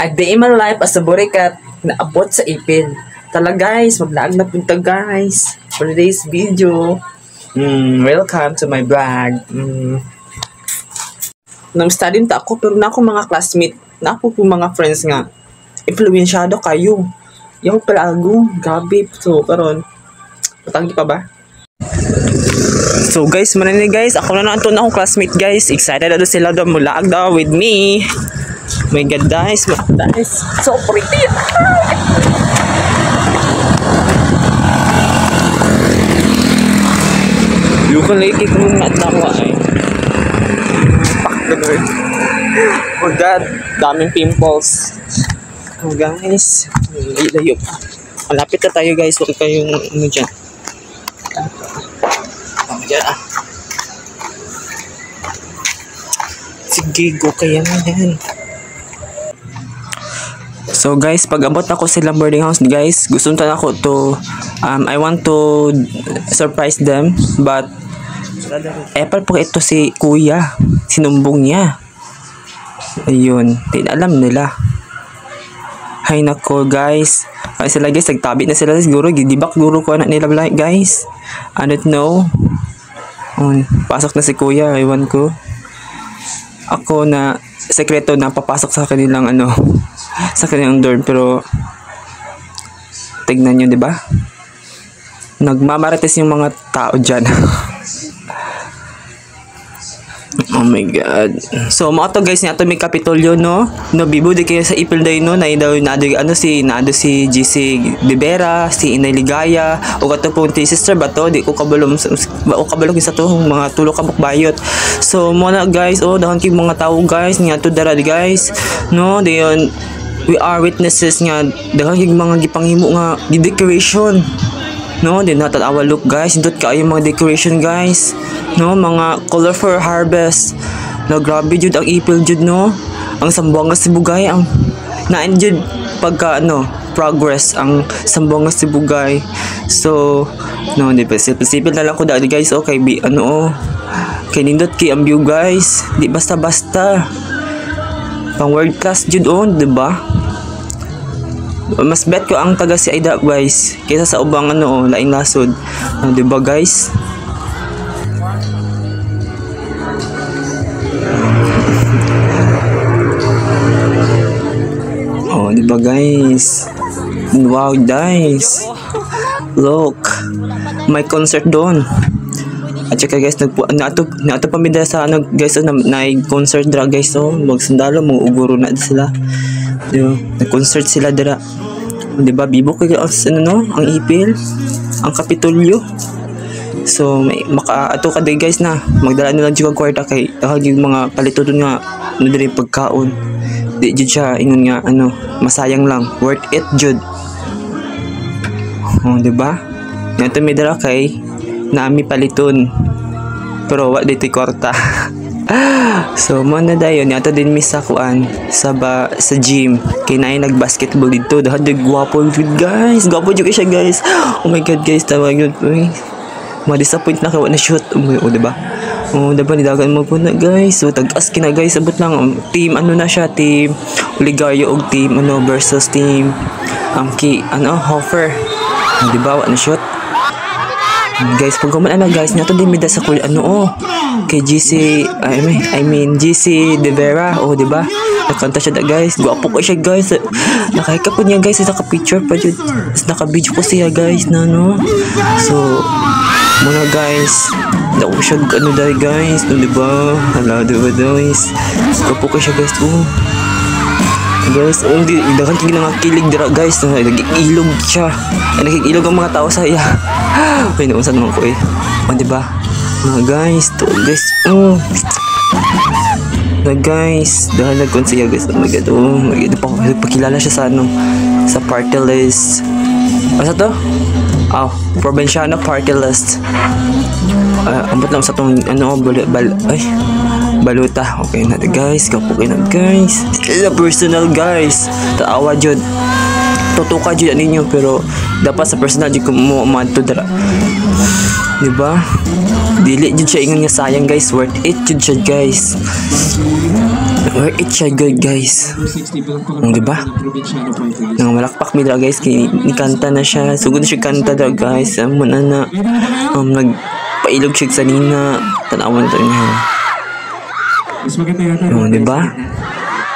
A day in my life as a burikat na abot sa ipin. Tala guys, maglaag na punta guys for today's video. Welcome to my vlog. Nang study ta ako pero na ako mga classmate, na ako po mga friends nga. Influensyado kayo. Yung palago, gabi. So, karon patanggi pa ba? So guys, manini guys, ako na naanto na akong classmate guys. Excited na sila daw mulaag daw with me. My God guys, so pretty. You can like it kung natawa eh. Oh God, daming pimples. Oh guys, layo pa. Malapit na tayo guys, huwag kayong ano dyan. Oh dyan ah. Sige, go kaya na yan. So guys, pag abot ako sila boarding house guys, gusto na ako to I want to surprise them, but Apple po ito si kuya, sinumbong niya. Ayun, alam nila. Hay nako guys, ay sila guys, nagtabi na sila siguro, gidibak guro ko anak nila guys. I don't know. Pasok na si kuya, ewan ko. Ako na sekreto na papasok sa kanilang sa kanilang dorm, pero tignan nyo, di ba? Nagmamarites yung mga tao dyan. Oh my God. So mga to guys, nga to may Kapitolyo no bibo di kayo sa Ipil day no na daw si GC Libera, si Inay Ligaya o kato po ti sister ba to di ko kabalom sa to mga tulo ka bayot. So muna guys, dahon kay mga tao guys nga to dara guys no dayon we are witnesses nga dahon kay mga gipanghimo nga decoration no, di na tatawa look guys, indot kaayo mga decoration guys no, mga colorful harvest no, grabe jud ang Ipil jud no, ang Sambuanga Sibugay ang nain jud pagka progress ang Sambuanga Sibugay. So no, di pa sipil na lang ko dati guys, okay kay nindot kay ang view guys, di basta pang world class jud di ba? Mas bet ko ang taga si Aida guys kaysa sa ubang laing lasod. Diba guys? Diba guys? Wow guys, look, may concert doon. At saka guys, nato pamida sa guys na concert dra guys. Magsundalo mo uguro na sila. Nag-concert sila dira. Diba, bibo kayo ang Ipil, ang Kapitolyo. So may ato ka day guys na magdala nila jud kwarta kay yung mga palituton nga diri pagkaon. Di jud siya ingon nga masayang lang, worth it jud. Diba? Nato mi dira kay naami paliton. Pero wa dito kwarta. So muna dayon yato din mi sa kuan sa gym kay naay nagbasketball dito dahil gwapo jud guys, gwapo jud siya guys. Oh my God guys, tawag yun ma-disappoint na kawa na shoot diba? Diba nidagan mo po na guys. So tag-as kina guys, abot lang team na siya, team Ligayo og team versus team Hofer. Diba wa na shoot guys, pag guman guys nato din mida sa kay GC GC De Vera diba nakanta siya guys, guwapo ko siya guys, nakahika po niya guys, naka-picture pa jud, naka-video ko siya guys so muna guys daw siya dahil guys diba, hala diba guys, guwapo ko siya guys guys, dakan kaya nangakilig dira guys, nag-ilog siya, nag-ilog ang mga tao sa iya. Ay, naunsan naman ko diba? Mga guys, to guys, na guys, dahil nag-consiya guys, oh my God, pakilala siya sa party list. Ano to? Provinciano party list. Ambot lang sa tong baluta. Okay na guys, kapo kayo na guys. Personal guys, taawa jud. Tutuka jud ninyo pero dapat sa personal jud ko mo madto dira. Diba? Dili jud siya ingon nga sayang guys, worth it jud siya guys. Worth it siya good guys. Diba? Nang malakpak mi guys, ni kanta na siya. Sugod na siya kanta guys. Amo na nagpailog siya sa nina. Tanawan to niya. Diba?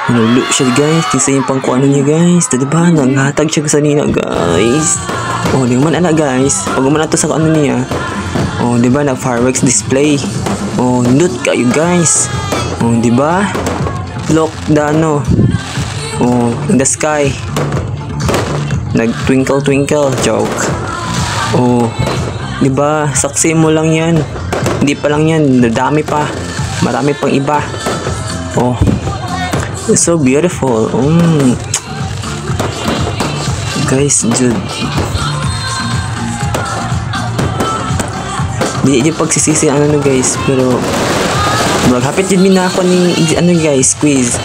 Nulo siya guys. Kisa yung pangkuano niya guys. Diba? Nanghatag siya sa nina guys. Di man ana guys. Pag man ato sa ano niya. Diba? Nag-fireworks display. Nut kayo guys. Diba? Look the ano. In the sky. Nag twinkle twinkle joke. Diba? Saksi mo lang yan. Hindi pa lang yan. Dami pa. Marami pang iba. It's so beautiful. Guys, dude. Di pagsisisi ano guys, pero maghapit yun na ako ni ano guys, quiz.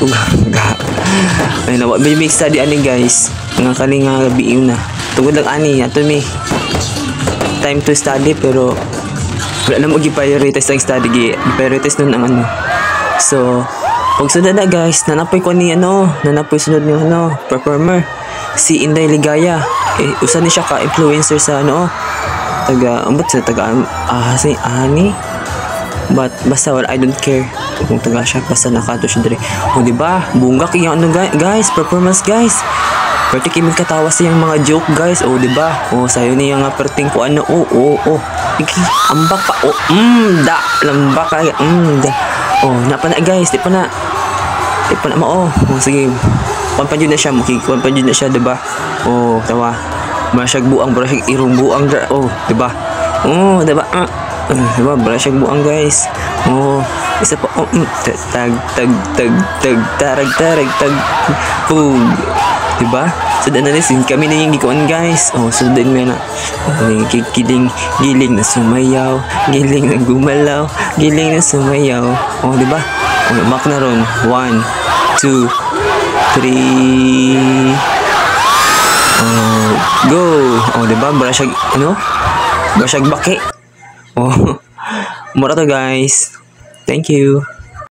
Ay na, may make study ani guys. Nga kalinga gabi na. Tugod lang ani ato mi time to study pero wala na mo gi-prioritize ang study gi-prioritize nun ang ano. So, pag sunod na guys, nanapoy ko ni nanapoy sunod ni performer si Inday Ligaya. Usa ni siya ka influencer sa si Ani. But basta wala, I don't care kung taga siya, basta nakato siya dire. Diba? Bunga kaya guys, performance guys. Pwede kimig katawa siyang mga joke guys. Diba? Sayo niya nga perting ko ano. Ambak pa. Lambak ka. Napa na guys, di pa na mo. Sige. Pampanjud na siya, pampanjud na siya, diba? Tawa. Masyag buang, masyag irong buang. Diba? Diba? Diba? Masyag buang guys. Isa pa. Tag. Diba? So, kami na yung gikuan guys. So, din nga na. Giling na sumayaw. Giling na gumalaw. Giling na sumayaw. Diba? Mak na ron. 1, 2, 3. Go. Diba? Brasyag, Brasyag baki. Mura to guys. Thank you.